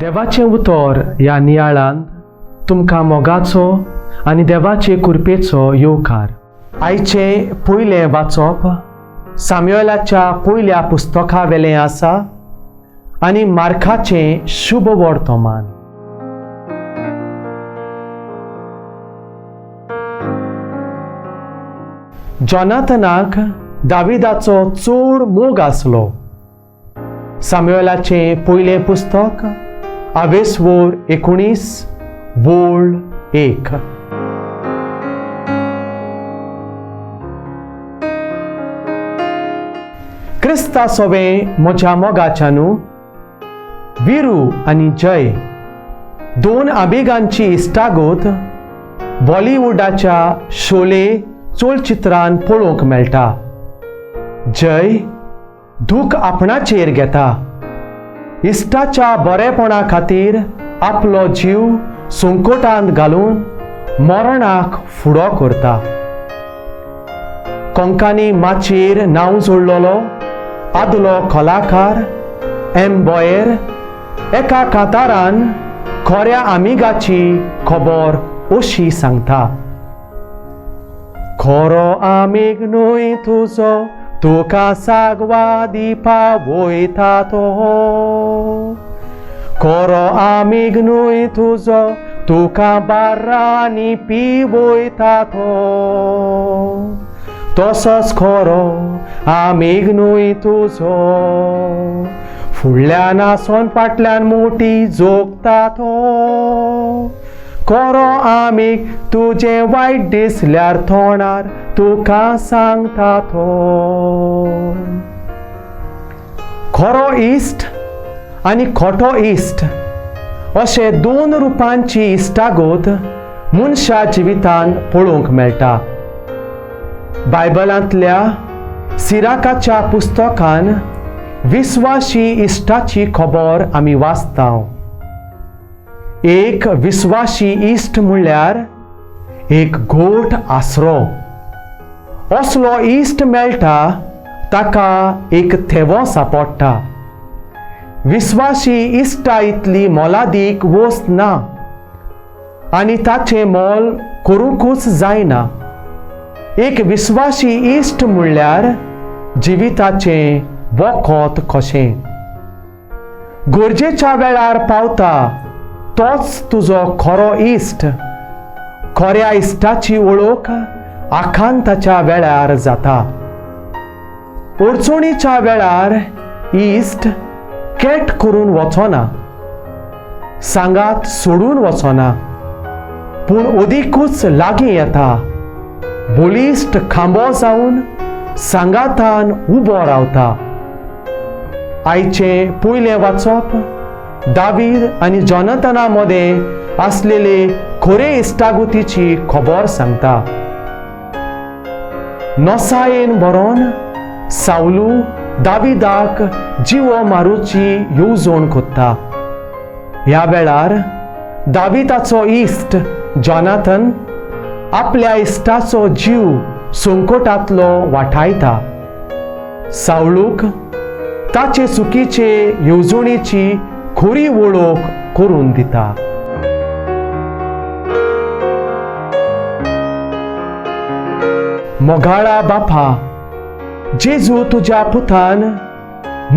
देवाचें उतर ह्या नियाळांत तुमकां मोगाचो आनी देवाचे कृपेचो येवकार. आयचें पयलें वाचप सामुएलाच्या पयल्या पुस्तका वेलें आसा आनी मार्काचें शुभ वर्तमान. जोनाथनाक दाविदाचो चड मोग आसलो. सामुएलाचें पयलें पुस्तक 19 बोळ 1. क्रिस्ता सोबें म्हज्या मोगाच्यानू विरू आनी जय दोन आबेगांची इश्टागत बॉलिवूडाच्या शोले चलचित्रांत पळोवंक मेळटा. जय दूख आपणाचेर घेता, इश्टाच्या बरेपणा खातीर आपलो जीव संकटांत घालून मरणाक फुडो करता. कोंकणी माचयेर नांव जोडलोलो आदलो कलाकार बोयर एका कांतारान खऱ्या आमिगाची खबर अशी सांगता. खरो आमीग न्हय तुजो, तुका सांगवा दिवपाक वयता तो. खरो आमीग न्हय तुजो, तुका बार्रांनी पिवयता तो. तसोच खरो आमीग न्हय तुजो, फुडल्यान आसोन फाटल्यान मोठी जोगता तो. खरो आमीग तुजें वायट दिसल्यार तोंडार तुका सांगता तो. खरो इश्ट आनी खोटो इश्ट अशे दोन रुपांची इश्टागत मनशा जिवितांत पळोवंक मेळटा. बायबलांतल्या सिराकाच्या पुस्तकान विस्वासी इश्टाची खबर आमी वाचता. एक विस्वासी इश्ट म्हणल्यार एक घोट आसरो. असलो इश्ट मेळटा ताका एक थेवो सांपडटा. विस्वासी इश्टा इतली मोलादीक वस्त ना आनी ताचें मोल करूंकूच जायना. एक विस्वासी इश्ट म्हणल्यार जिविताचें वखद कशें. गरजेच्या वेळार पावता तोच तुजो खरो इश्ट. खऱ्या इश्टाची वळख आखांताच्या वेळार जाता. अडचणीच्या वेळार इश्ट केट करून वचना, सांगात सोडून वचना, पूण अदिकूच लागीं येता. बलिश्ट खांबो जावन सांगातान उबो रावता. आयचें पयलें वाचप दावीद आनी जोनाथना मदें आसलेले खरे इश्टागतीची खबर सांगता. नोसायेन बरोवन सावलू दाविदाक जिवो मारूची येवजण कोत्ता. ह्या वेळार दाविदाचो इश्ट जोनाथन आपल्या इश्टाचो जीव संकटांतलो वाटायता. सावळूक ताचे चुकीचे येवजणेची खरी वळख करून दिता. मोगाळा बापा, जेजू तुज्या पुतान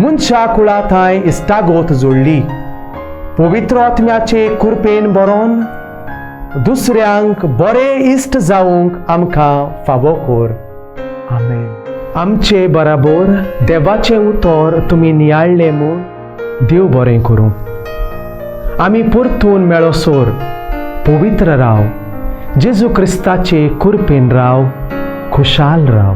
मनशा कुळांताय इश्टागत जोडली. पवित्र आत्म्याचे कृपेन बरोवन दुसऱ्यांक बरे इश्ट जावंक आमकां फावो कर. आमेन. आमचे बराबर देवाचें उतर तुमी नियाळ्ळें म्हूण देव बरें करूं. आमी परतून मेळोसोर पवित्र राव. जेजू क्रिस्ताचे कृपेन राव, खुशाल राव.